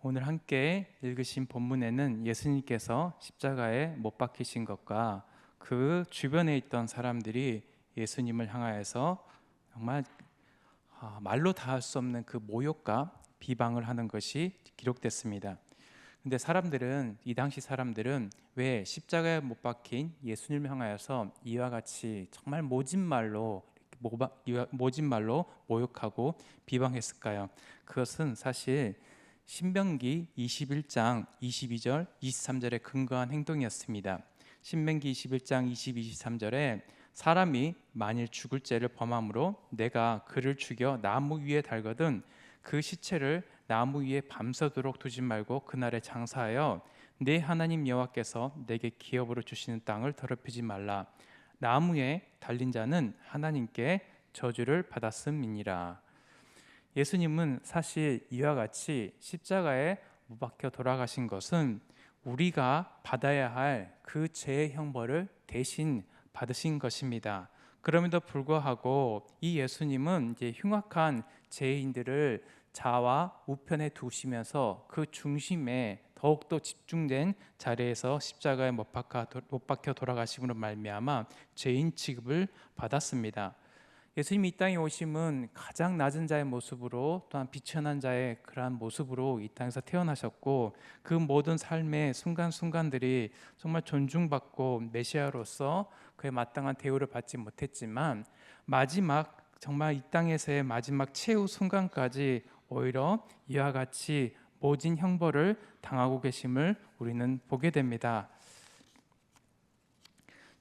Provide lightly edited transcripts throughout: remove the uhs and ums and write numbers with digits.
오늘 함께 읽으신 본문에는 예수님께서 십자가에 못 박히신 것과 그 주변에 있던 사람들이 예수님을 향하여서 정말 말로 다 할 수 없는 그 모욕과 비방을 하는 것이 기록됐습니다. 근데 이 당시 사람들은 왜 십자가에 못 박힌 예수님을 향하여서 이와 같이 정말 모진 말로 모욕하고 비방했을까요? 그것은 사실 신명기 21장 22절 23절에 근거한 행동이었습니다. 신명기 21장 22, 23절에 사람이 만일 죽을 죄를 범함으로 내가 그를 죽여 나무 위에 달거든 그 시체를 나무 위에 밤새도록 두지 말고 그날에 장사하여 내 하나님 여호와께서 내게 기업으로 주시는 땅을 더럽히지 말라. 나무에 달린 자는 하나님께 저주를 받았음이니라. 예수님은 사실 이와 같이 십자가에 못 박혀 돌아가신 것은 우리가 받아야 할 그 죄의 형벌을 대신 받으신 것입니다. 그럼에도 불구하고 이 예수님은 이제 흉악한 죄인들을 좌와 우편에 두시면서 그 중심에 더욱더 집중된 자리에서 십자가에 못 박혀 돌아가심으로 말미암아 죄인 취급을 받았습니다. 예수님이 이 땅에 오심은 가장 낮은 자의 모습으로 또한 비천한 자의 그러한 모습으로 이 땅에서 태어나셨고 그 모든 삶의 순간순간들이 정말 존중받고 메시아로서 그의 마땅한 대우를 받지 못했지만 마지막 정말 이 땅에서의 마지막 최후 순간까지 오히려 이와 같이 모진 형벌을 당하고 계심을 우리는 보게 됩니다.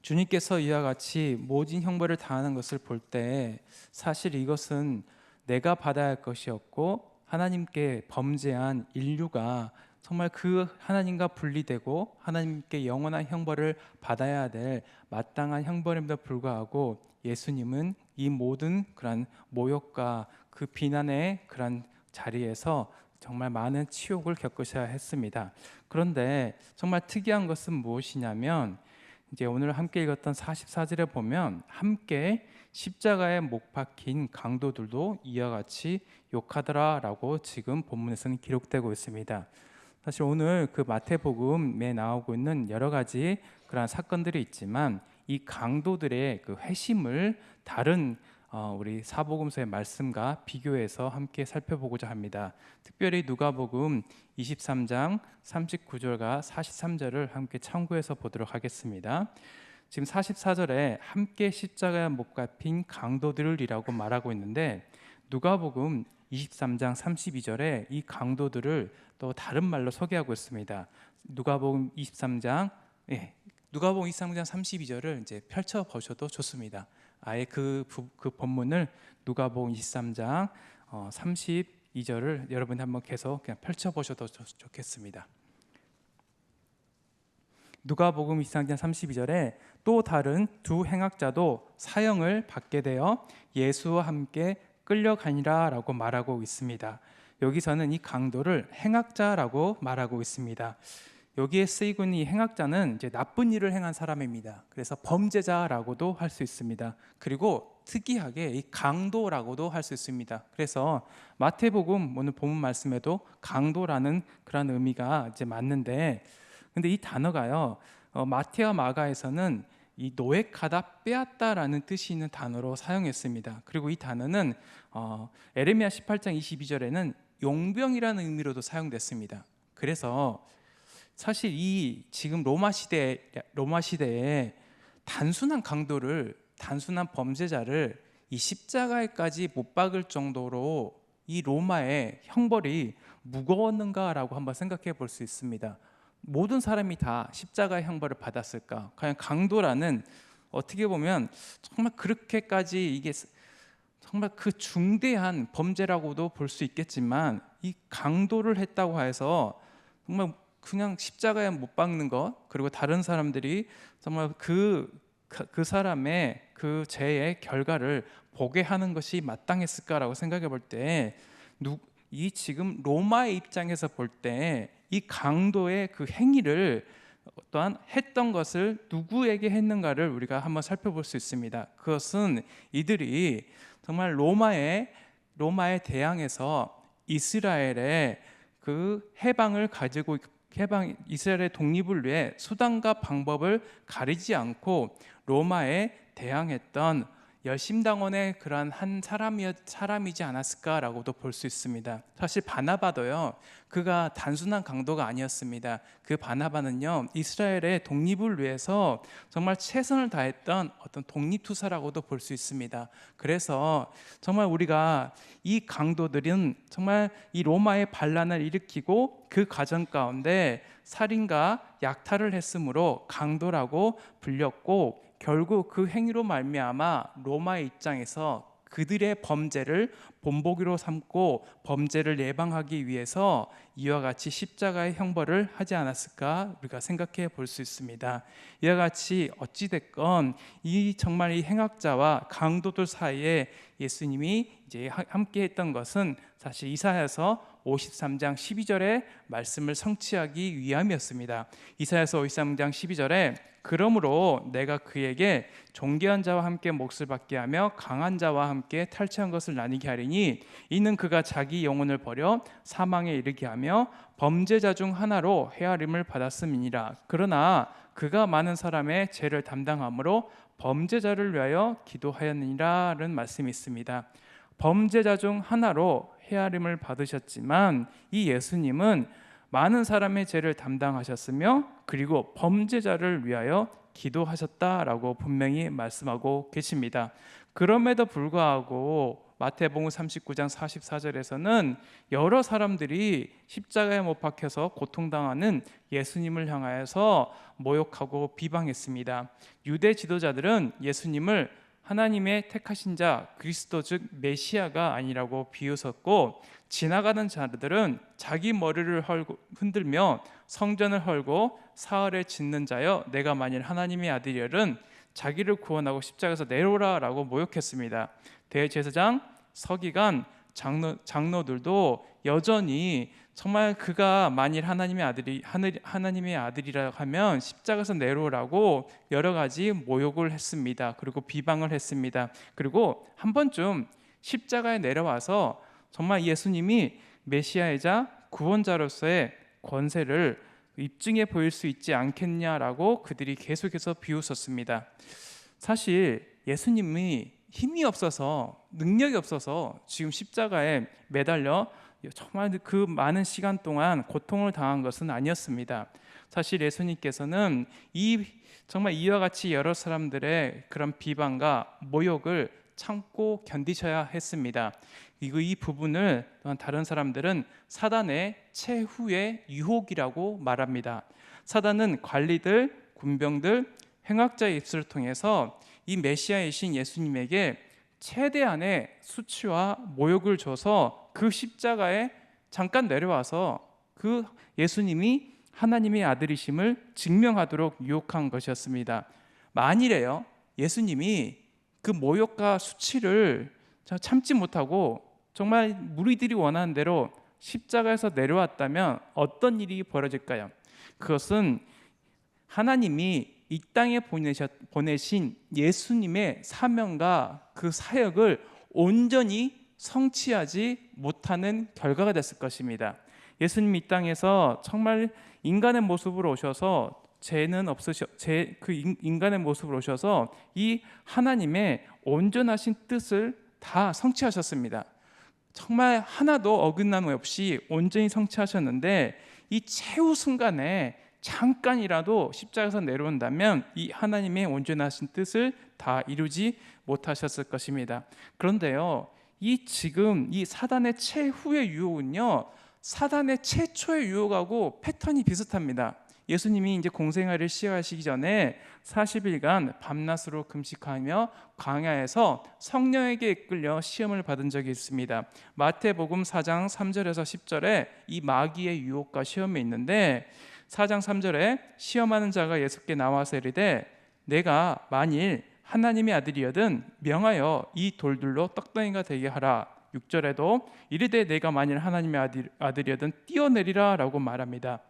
주님께서 이와 같이 모진 형벌을 당하는 것을 볼 때 사실 이것은 내가 받아야 할 것이었고 하나님께 범죄한 인류가 정말 그 하나님과 분리되고 하나님께 영원한 형벌을 받아야 될 마땅한 형벌임에도 불구하고 예수님은 이 모든 그런 모욕과 그 비난의 그런 자리에서 정말 많은 치욕을 겪으셔야 했습니다. 그런데 정말 특이한 것은 무엇이냐면 이제 오늘 함께 읽었던 44절에 보면 함께 십자가에 못 박힌 강도들도 이와 같이 욕하더라라고 지금 본문에서는 기록되고 있습니다. 사실 오늘 그 마태복음에 나오고 있는 여러 가지 그러한 사건들이 있지만 이 강도들의 그 회심을 다른 우리 사복음서의 말씀과 비교해서 함께 살펴보고자 합니다. 특별히 누가복음 23장 39절과 43절을 함께 참고해서 보도록 하겠습니다. 지금 44절에 함께 십자가에 못 박힌 강도들이라고 말하고 있는데 누가복음 23장 32절에 이 강도들을 또 다른 말로 소개하고 있습니다. 누가복음 23장 32절을 이제 펼쳐 보셔도 좋습니다. 아예 그 본문을 누가복음 23장 32절을 여러분이 한번 계속 그냥 펼쳐 보셔도 좋겠습니다. 누가복음 23장 32절에 또 다른 두 행악자도 사형을 받게 되어 예수와 함께 끌려가니라라고 말하고 있습니다. 여기서는 이 강도를 행악자라고 말하고 있습니다. 여기에 쓰이고 있는 이 행악자는 이제 나쁜 일을 행한 사람입니다. 그래서 범죄자라고도 할 수 있습니다. 그리고 특이하게 이 강도라고도 할 수 있습니다. 그래서 마태복음 오늘 본문 말씀에도 강도라는 그런 의미가 이제 맞는데, 근데 이 단어가요 마태와 마가에서는 이 노획하다, 빼앗다라는 뜻이 있는 단어로 사용했습니다. 그리고 이 단어는 에레미야 18장 22절에는 용병이라는 의미로도 사용됐습니다. 그래서 사실 이 지금 로마 시대에 단순한 강도를, 단순한 범죄자를 이 십자가에까지 못 박을 정도로 이 로마의 형벌이 무거웠는가라고 한번 생각해 볼 수 있습니다. 모든 사람이 다 십자가의 형벌을 받았을까? 과연 강도라는 어떻게 보면 정말 그렇게까지 이게 정말 그 중대한 범죄라고도 볼 수 있겠지만 이 강도를 했다고 해서 정말 그냥 십자가에 못 박는 것, 그리고 다른 사람들이 정말 그 사람의 그 죄의 결과를 보게 하는 것이 마땅했을까라고 생각해 볼 때 이 지금 로마의 입장에서 볼 때 이 강도의 그 행위를 또한 했던 것을 누구에게 했는가를 우리가 한번 살펴볼 수 있습니다. 그것은 이들이 정말 로마에 대항해서 이스라엘의 그 이스라엘의 독립을 위해 수단과 방법을 가리지 않고 로마에 대항했던 열심당원의 그러한 한 사람이지 않았을까라고도 볼 수 있습니다. 사실 바나바도요, 그가 단순한 강도가 아니었습니다. 그 바나바는요, 이스라엘의 독립을 위해서 정말 최선을 다했던 어떤 독립투사라고도 볼 수 있습니다. 그래서 정말 우리가 이 강도들은 정말 이 로마의 반란을 일으키고 그 과정 가운데 살인과 약탈을 했으므로 강도라고 불렸고, 결국 그 행위로 말미암아 로마의 입장에서 그들의 범죄를 본보기로 삼고 범죄를 예방하기 위해서 이와 같이 십자가의 형벌을 하지 않았을까 우리가 생각해 볼 수 있습니다. 이와 같이 어찌됐건 정말 이 행악자와 강도들 사이에 예수님이 이제 함께 했던 것은 사실 이사야서 53장 12절의 말씀을 성취하기 위함이었습니다. 이사야서 53장 12절에 그러므로 내가 그에게 존귀한 자와 함께 몫을 받게 하며 강한 자와 함께 탈취한 것을 나뉘게 하리니 이는 그가 자기 영혼을 버려 사망에 이르게 하며 범죄자 중 하나로 헤아림을 받았음이니라. 그러나 그가 많은 사람의 죄를 담당함으로 범죄자를 위하여 기도하였느니라는 말씀이 있습니다. 범죄자 중 하나로 헤아림을 받으셨지만 이 예수님은 많은 사람의 죄를 담당하셨으며 그리고 범죄자를 위하여 기도하셨다라고 분명히 말씀하고 계십니다. 그럼에도 불구하고 마태복음 39장 44절에서는 여러 사람들이 십자가에 못 박혀서 고통당하는 예수님을 향하여서 모욕하고 비방했습니다. 유대 지도자들은 예수님을 하나님의 택하신 자 그리스도 즉 메시아가 아니라고 비웃었고, 지나가는 자들은 자기 머리를 흔들며 성전을 헐고 사흘에 짓는 자여 내가 만일 하나님의 아들이여는 자기를 구원하고 십자가에서 내려오라 라고 모욕했습니다. 대제사장, 서기관, 장로들도 여전히 정말 그가 만일 하나님의 아들이라 하면 십자가에서 내려오라고 여러 가지 모욕을 했습니다. 그리고 비방을 했습니다. 그리고 한 번쯤 십자가에 내려와서 정말 예수님이 메시아이자 구원자로서의 권세를 입증해 보일 수 있지 않겠냐라고 그들이 계속해서 비웃었습니다. 사실 예수님이 힘이 없어서 능력이 없어서 지금 십자가에 매달려 정말 그 많은 시간 동안 고통을 당한 것은 아니었습니다. 사실 예수님께서는 정말 이와 같이 여러 사람들의 그런 비방과 모욕을 참고 견디셔야 했습니다. 이 부분을 다른 사람들은 사단의 최후의 유혹이라고 말합니다. 사단은 관리들, 군병들, 행악자의 입술을 통해서 이 메시아이신 예수님에게 최대한의 수치와 모욕을 줘서 그 십자가에 잠깐 내려와서 그 예수님이 하나님의 아들이심을 증명하도록 유혹한 것이었습니다. 만일에요, 예수님이 그 모욕과 수치를 참지 못하고 정말 무리들이 원하는 대로 십자가에서 내려왔다면 어떤 일이 벌어질까요? 그것은 하나님이 이 땅에 보내신 예수님의 사명과 그 사역을 온전히 성취하지 못하는 결과가 됐을 것입니다. 예수님이 이 땅에서 정말 인간의 모습으로 오셔서 인간의 모습으로 오셔서 이 하나님의 온전하신 뜻을 다 성취하셨습니다. 정말 하나도 어긋남 없이 온전히 성취하셨는데 이 최후 순간에 잠깐이라도 십자가에서 내려온다면 이 하나님의 온전하신 뜻을 다 이루지 못하셨을 것입니다. 그런데요, 지금 이 사단의 최후의 유혹은요, 사단의 최초의 유혹하고 패턴이 비슷합니다. 예수님이 이제 공생애를 시작하시기 전에 40일간 밤낮으로 금식하며 광야에서 성령에게 이끌려 시험을 받은 적이 있습니다. 마태복음 4장 3절에서 10절에 이 마귀의 유혹과 시험이 있는데 4장 3절에 시험하는 자가 예수께 나와서 이르되 내가 만일 하나님의 아들이여든 명하여 이 돌들로 떡덩이가 되게 하라. 6절에도 이르되 내가 만일 하나님의 아들이여든 뛰어내리라 라고 말합니다.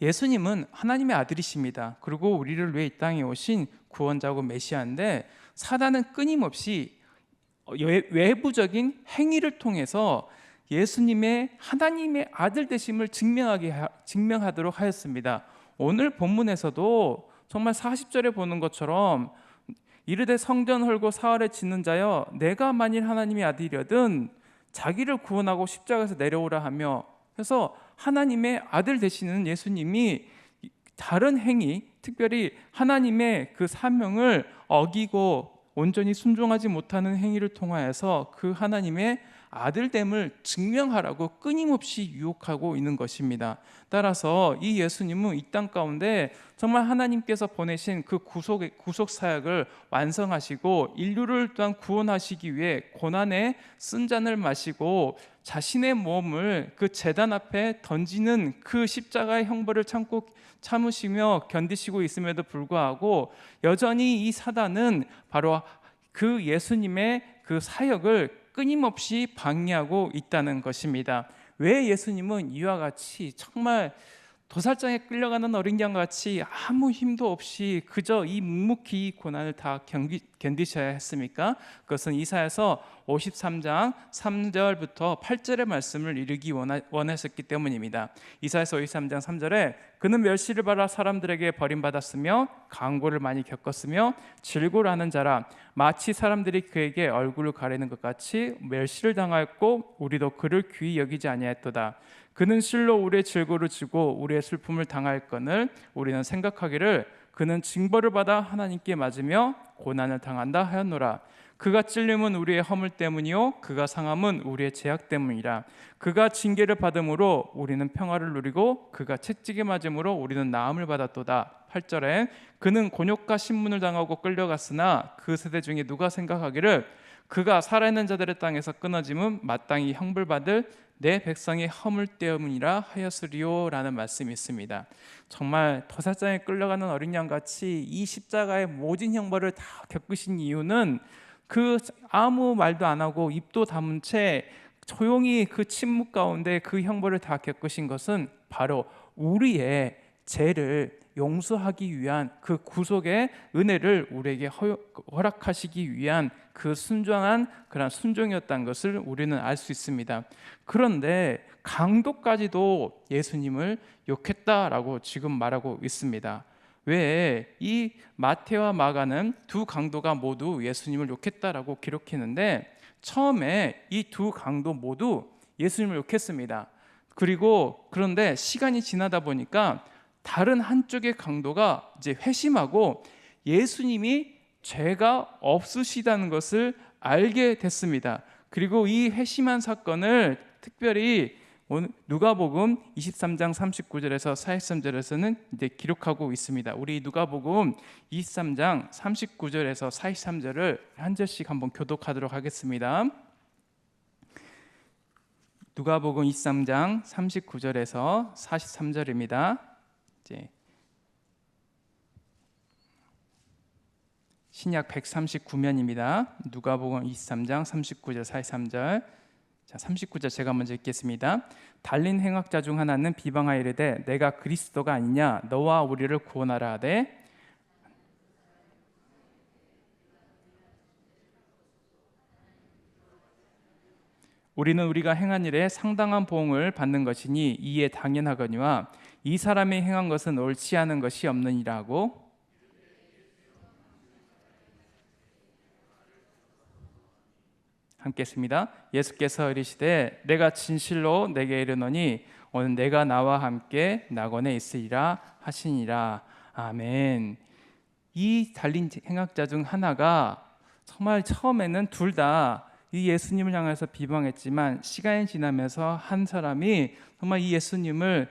예수님은 하나님의 아들이십니다. 그리고 우리를 위해 이 땅에 오신 구원자고 메시아인데 사단은 끊임없이 외부적인 행위를 통해서 예수님의 하나님의 아들 되심을 증명하도록 하였습니다. 오늘 본문에서도 정말 40절에 보는 것처럼 이르되 성전 헐고 사흘에 짓는 자여 내가 만일 하나님의 아들이거든 자기를 구원하고 십자가에서 내려오라 하며, 그래서 하나님의 아들 되시는 예수님이 다른 행위, 특별히 하나님의 그 사명을 어기고 온전히 순종하지 못하는 행위를 통하여서 그 하나님의 아들됨을 증명하라고 끊임없이 유혹하고 있는 것입니다. 따라서 이 예수님은 이 땅 가운데 정말 하나님께서 보내신 그 구속 사역을 완성하시고 인류를 또한 구원하시기 위해 고난의 쓴 잔을 마시고 자신의 몸을 그 제단 앞에 던지는 그 십자가의 형벌을 참으시며 견디시고 있음에도 불구하고 여전히 이 사단은 바로 그 예수님의 그 사역을 끊임없이 방해하고 있다는 것입니다. 왜 예수님은 이와 같이 정말 도살장에 끌려가는 어린 양과 같이 아무 힘도 없이 그저 이 묵묵히 고난을 다 견디셔야 했습니까? 그것은 이사야서 53장 3절부터 8절의 말씀을 이루기 원하셨기 때문입니다. 이사야서 53장 3절에 그는 멸시를 받아 사람들에게 버림받았으며 강고를 많이 겪었으며 질고라는 자라 마치 사람들이 그에게 얼굴을 가리는 것 같이 멸시를 당하였고 우리도 그를 귀히 여기지 아니하였도다. 그는 실로 우리의 질고를 지고 우리의 슬픔을 당하였거늘 우리는 생각하기를 그는 징벌을 받아 하나님께 맞으며 고난을 당한다 하였노라. 그가 찔림은 우리의 허물 때문이요 그가 상함은 우리의 죄악 때문이라. 그가 징계를 받음으로 우리는 평화를 누리고 그가 채찍에 맞음으로 우리는 나음을 받았도다. 8절에 그는 곤욕과 신문을 당하고 끌려갔으나 그 세대 중에 누가 생각하기를 그가 살아있는 자들의 땅에서 끊어짐은 마땅히 형벌받을 내 백성의 허물 때문이라 하였으리요 라는 말씀이 있습니다. 정말 도살장에 끌려가는 어린 양같이 이 십자가의 모진 형벌을 다 겪으신 이유는 그 아무 말도 안 하고 입도 다문 채 조용히 그 침묵 가운데 그 형벌을 다 겪으신 것은 바로 우리의 죄를 용서하기 위한 그 구속의 은혜를 우리에게 허락하시기 위한 그 순종한 그런 순종이었다는 것을 우리는 알 수 있습니다. 그런데 강도까지도 예수님을 욕했다라고 지금 말하고 있습니다. 왜 이 마태와 마가는 두 강도가 모두 예수님을 욕했다라고 기록했는데 처음에 이 두 강도 모두 예수님을 욕했습니다. 그런데 시간이 지나다 보니까 다른 한쪽의 강도가 이제 회심하고 예수님이 죄가 없으시다는 것을 알게 됐습니다. 그리고 이 회심한 사건을 특별히 누가복음 23장 39절에서 43절에서는 이제 기록하고 있습니다. 우리 누가복음 23장 39절에서 43절을 한 절씩 한번 교독하도록 하겠습니다. 누가복음 23장 39절에서 43절입니다. 이제 신약 139면입니다. 누가복음 23장 39절 43절. 자, 39절 제가 먼저 읽겠습니다. 달린 행악자 중 하나는 비방하여 이르되 내가 그리스도가 아니냐 너와 우리를 구원하라 하되 우리는 우리가 행한 일에 상당한 보응을 받는 것이니 이에 당연하거니와 이 사람이 행한 것은 옳지 않은 것이 없느니라 하고 함께 했습니다. 예수께서 이르시되 내가 진실로 내게 이르노니 오늘 내가 나와 함께 낙원에 있으리라 하시니라. 아멘. 이 달린 행악자 중 하나가 정말 처음에는 둘 다 이 예수님을 향해서 비방했지만 시간이 지나면서 한 사람이 정말 이 예수님을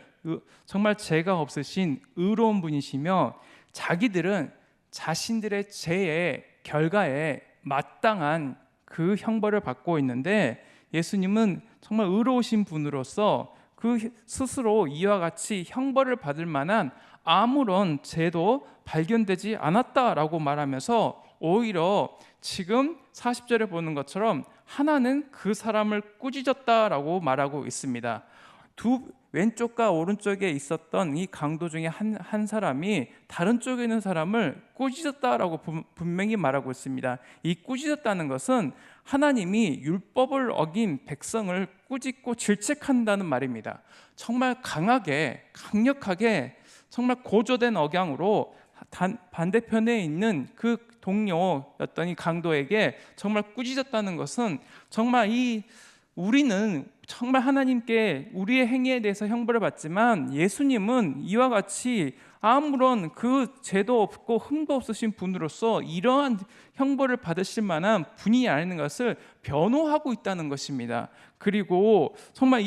정말 죄가 없으신 의로운 분이시며 자기들은 자신들의 죄의 결과에 마땅한 그 형벌을 받고 있는데 예수님은 정말 의로우신 분으로서 그 스스로 이와 같이 형벌을 받을 만한 아무런 죄도 발견되지 않았다라고 말하면서 오히려 지금 40절에 보는 것처럼 하나는 그 사람을 꾸짖었다라고 말하고 있습니다. 두 왼쪽과 오른쪽에 있었던 이 강도 중에 한 사람이 다른 쪽에 있는 사람을 꾸짖었다라고 분명히 말하고 있습니다. 이 꾸짖었다는 것은 하나님이 율법을 어긴 백성을 꾸짖고 질책한다는 말입니다. 정말 강력하게 정말 고조된 억양으로 반대편에 있는 그 동료였던 이 강도에게 정말 꾸짖었다는 것은 정말 우리는 정말 하나님께 우리의 행위에 대해서 형벌을 받지만 예수님은 이와 같이 아무런 그 죄도 없고 흠도 없으신 분으로서 이러한 형벌을 받으실 만한 분이 아닌 것을 변호하고 있다는 것입니다. 그리고 정말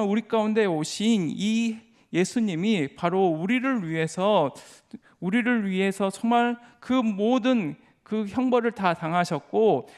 우리 가운데 오신 이 예수님이 바로 우리를 위해서 정말 그 모든 그 형벌을 다 당하셨고,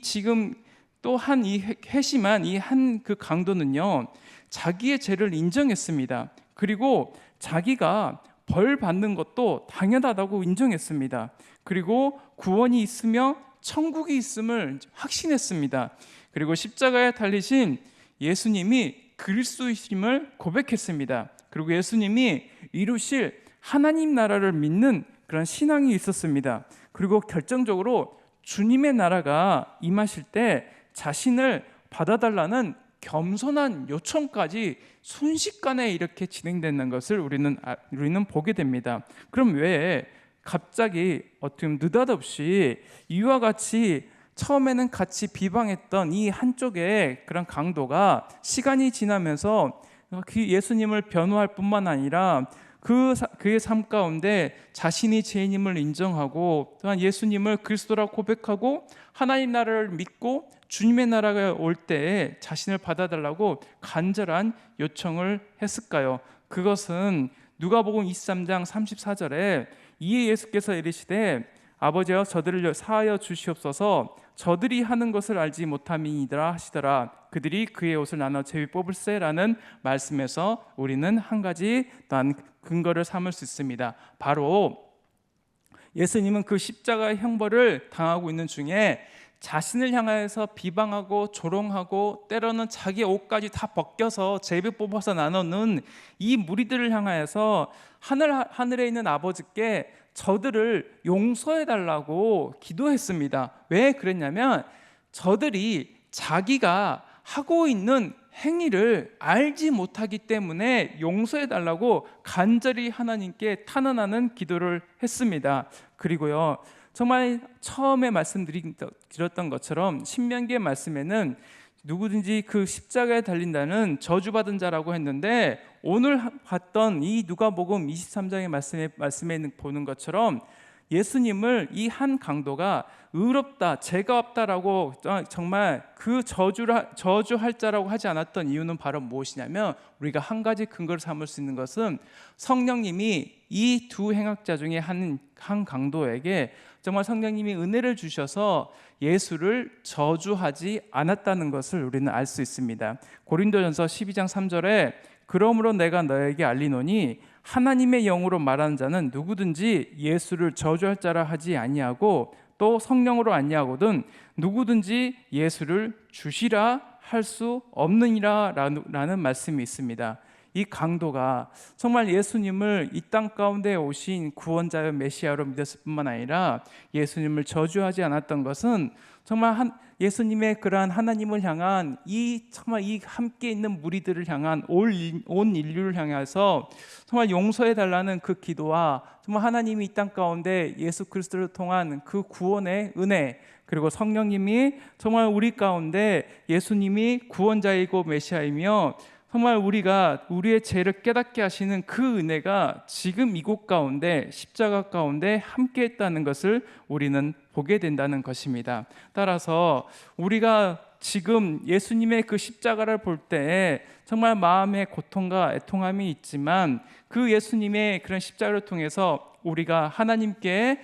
지금 또 이 회심한 이 한 그 강도는요, 자기의 죄를 인정했습니다. 그리고 자기가 벌 받는 것도 당연하다고 인정했습니다. 그리고 구원이 있으며 천국이 있음을 확신했습니다. 그리고 십자가에 달리신 예수님이 그리스도이심을 고백했습니다. 그리고 예수님이 이루실 하나님 나라를 믿는 그런 신앙이 있었습니다. 그리고 결정적으로 주님의 나라가 임하실 때 자신을 받아달라는 겸손한 요청까지 순식간에 이렇게 진행되는 것을 우리는 보게 됩니다. 그럼 왜 갑자기 어떻게 느닷없이 이와 같이 처음에는 같이 비방했던 이 한쪽의 그런 강도가 시간이 지나면서 예수님을 변호할 뿐만 아니라 그의 삶 가운데 자신이 죄인임을 인정하고 또한 예수님을 그리스도라고 고백하고 하나님 나라를 믿고 주님의 나라가 올 때에 자신을 받아달라고 간절한 요청을 했을까요? 그것은 누가복음 23장 34절에 이에 예수께서 이르시되 아버지여 저들을 사하여 주시옵소서 저들이 하는 것을 알지 못함이니이다 하시더라. 그들이 그의 옷을 나눠 제비 뽑을세라는 말씀에서 우리는 한 가지 단 근거를 삼을 수 있습니다. 바로 예수님은 그 십자가의 형벌을 당하고 있는 중에 자신을 향해서 비방하고 조롱하고 때로는 자기 옷까지 다 벗겨서 제비 뽑아서 나누는 이 무리들을 향하여서 하늘에 있는 아버지께 저들을 용서해 달라고 기도했습니다. 왜 그랬냐면 저들이 자기가 하고 있는 행위를 알지 못하기 때문에 용서해 달라고 간절히 하나님께 탄원하는 기도를 했습니다. 그리고요, 정말 처음에 말씀드렸던 것처럼 신명기의 말씀에는 누구든지 그 십자가에 달린다는 저주받은 자라고 했는데, 오늘 봤던 이 누가복음 23장의 말씀에 보는 것처럼 예수님을 이 한 강도가 의롭다, 죄가 없다라고 정말 그 저주할 자라고 하지 않았던 이유는 바로 무엇이냐면, 우리가 한 가지 근거를 삼을 수 있는 것은 성령님이 이 두 행악자 중에 한 강도에게 정말 성령님이 은혜를 주셔서 예수를 저주하지 않았다는 것을 우리는 알 수 있습니다. 고린도전서 12장 3절에 그러므로 내가 너에게 알리노니 하나님의 영으로 말하는 자는 누구든지 예수를 저주할 자라 하지 아니하고 또 성령으로 아니하거든 누구든지 예수를 주시라 할 수 없느니라 라는 말씀이 있습니다. 이 강도가 정말 예수님을 이 땅 가운데 오신 구원자여 메시아로 믿었을 뿐만 아니라 예수님을 저주하지 않았던 것은 정말 예수님의 그러한 하나님을 향한 정말 이 함께 있는 무리들을 향한 온 인류를 향해서 정말 용서해 달라는 그 기도와 정말 하나님이 이 땅 가운데 예수 그리스도를 통한 그 구원의 은혜, 그리고 성령님이 정말 우리 가운데 예수님이 구원자이고 메시아이며 정말 우리의 죄를 깨닫게 하시는 그 은혜가 지금 이곳 가운데 십자가 가운데 함께 했다는 것을 우리는 보게 된다는 것입니다. 따라서 우리가 지금 예수님의 그 십자가를 볼 때 정말 마음의 고통과 애통함이 있지만 그 예수님의 그런 십자가를 통해서 우리가 하나님께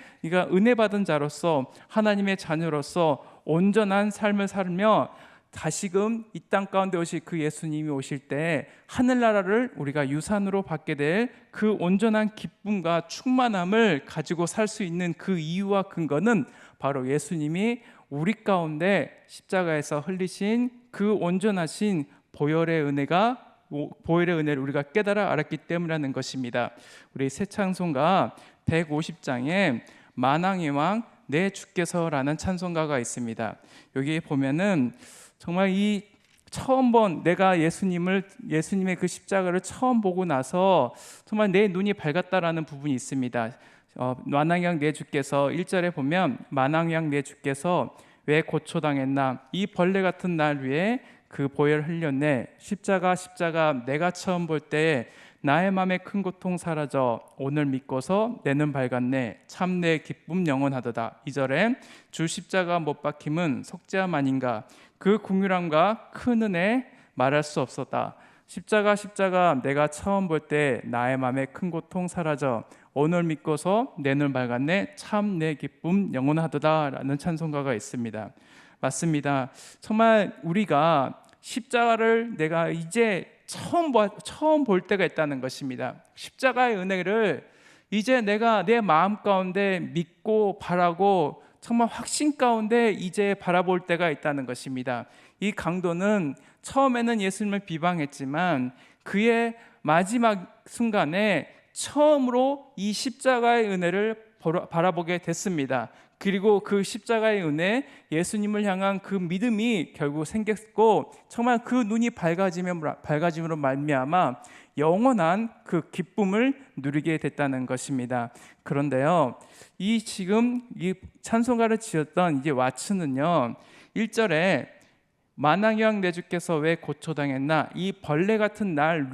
은혜 받은 자로서 하나님의 자녀로서 온전한 삶을 살며 다시금 이 땅 가운데 오실 그 예수님이 오실 때 하늘나라를 우리가 유산으로 받게 될 그 온전한 기쁨과 충만함을 가지고 살 수 있는 그 이유와 근거는 바로 예수님이 우리 가운데 십자가에서 흘리신 그 온전하신 보혈의 은혜를 우리가 깨달아 알았기 때문이라는 것입니다. 우리 새 찬송가 150장에 만왕의 왕 내 주께서라는 찬송가가 있습니다. 여기에 보면은 정말 이 처음 본 내가 예수님의 그 십자가를 처음 보고 나서 정말 내 눈이 밝았다라는 부분이 있습니다. 만왕의 왕 내 주께서 1절에 보면 만왕의 왕 내 주께서 왜 고초당했나 이 벌레 같은 날 위에 그 보혈 흘렸네. 십자가 내가 처음 볼 때 나의 맘에 큰 고통 사라져 오늘 믿고서 내 눈 밝았네. 참 내 기쁨 영원하도다. 2절에 주 십자가 못 박힘은 속죄함 아닌가 그 긍휼함과 큰 은혜 말할 수 없었다. 십자가 내가 처음 볼 때 나의 맘에 큰 고통 사라져 오늘 믿고서 내 눈 밝았네. 참 내 기쁨 영원하도다 라는 찬송가가 있습니다. 맞습니다. 정말 우리가 십자가를 내가 이제 처음 볼 때가 있다는 것입니다. 십자가의 은혜를 이제 내가 내 마음 가운데 믿고 바라고 정말 확신 가운데 이제 바라볼 때가 있다는 것입니다. 이 강도는 처음에는 예수님을 비방했지만 그의 마지막 순간에 처음으로 이 십자가의 은혜를 바라보게 됐습니다. 그리고 그 십자가의 은혜, 예수님을 향한 그 믿음이 결국 생겼고 정말 그 눈이 밝아짐으로 말미암아 영원한 그 기쁨을 누리게 됐다는 것입니다. 그런데요, 지금 이 찬송가를 지었던 이제 왓츠는요 1절에 만왕의 왕 내 주께서 왜 고초당했나 이 벌레 같은 날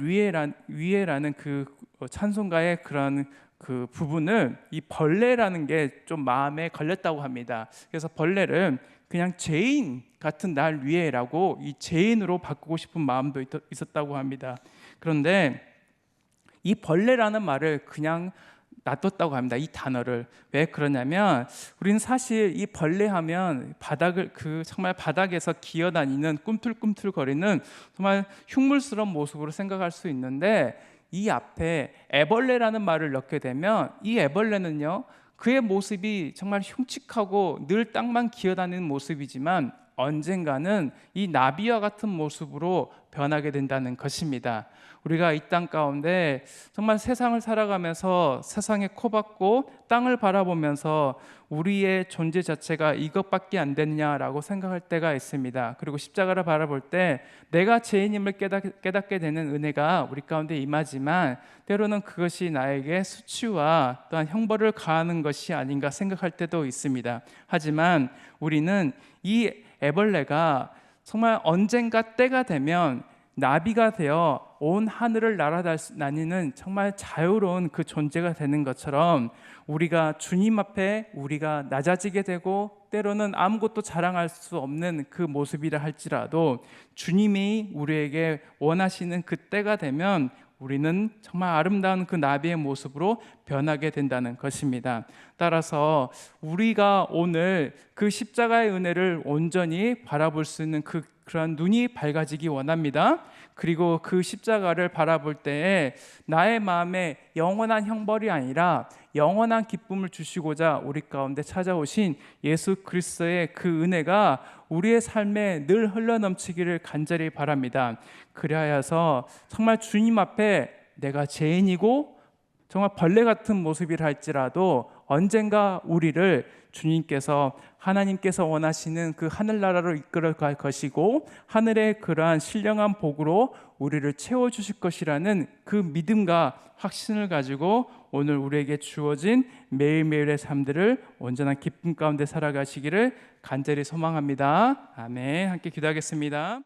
위에라는 그 찬송가의 그런 그 부분을 이 벌레라는 게 좀 마음에 걸렸다고 합니다. 그래서 벌레를 그냥 죄인 같은 날 위에라고 이 죄인으로 바꾸고 싶은 마음도 있었다고 합니다. 그런데 이 벌레라는 말을 그냥 놔뒀다고 합니다. 이 단어를. 왜 그러냐면 우리는 사실 이 벌레하면 정말 바닥에서 기어다니는 꿈틀꿈틀거리는 정말 흉물스러운 모습으로 생각할 수 있는데 이 앞에 애벌레라는 말을 넣게 되면 이 애벌레는요 그의 모습이 정말 흉측하고 늘 땅만 기어다니는 모습이지만 언젠가는 이 나비와 같은 모습으로 변하게 된다는 것입니다. 우리가 이 땅 가운데 정말 세상을 살아가면서 세상에 코박고 땅을 바라보면서 우리의 존재 자체가 이것밖에 안 되느냐라고 생각할 때가 있습니다. 그리고 십자가를 바라볼 때 내가 죄인임을 깨닫게 되는 은혜가 우리 가운데 임하지만 때로는 그것이 나에게 수치와 또한 형벌을 가하는 것이 아닌가 생각할 때도 있습니다. 하지만 우리는 이 애벌레가 정말 언젠가 때가 되면 나비가 되어 온 하늘을 날아다니는 정말 자유로운 그 존재가 되는 것처럼 우리가 주님 앞에 우리가 낮아지게 되고 때로는 아무것도 자랑할 수 없는 그 모습이라 할지라도 주님이 우리에게 원하시는 그 때가 되면 우리는 정말 아름다운 그 나비의 모습으로 변하게 된다는 것입니다. 따라서 우리가 오늘 그 십자가의 은혜를 온전히 바라볼 수 있는 그런 눈이 밝아지기 원합니다. 그리고 그 십자가를 바라볼 때에 나의 마음에 영원한 형벌이 아니라 영원한 기쁨을 주시고자 우리 가운데 찾아오신 예수 그리스도의 그 은혜가 우리의 삶에 늘 흘러넘치기를 간절히 바랍니다. 그리하여서 정말 주님 앞에 내가 죄인이고 정말 벌레 같은 모습이라 할지라도 언젠가 우리를 주님께서 하나님께서 원하시는 그 하늘나라로 이끌어 갈 것이고 하늘의 그러한 신령한 복으로 우리를 채워주실 것이라는 그 믿음과 확신을 가지고 오늘 우리에게 주어진 매일매일의 삶들을 온전한 기쁨 가운데 살아가시기를 간절히 소망합니다. 아멘. 함께 기도하겠습니다.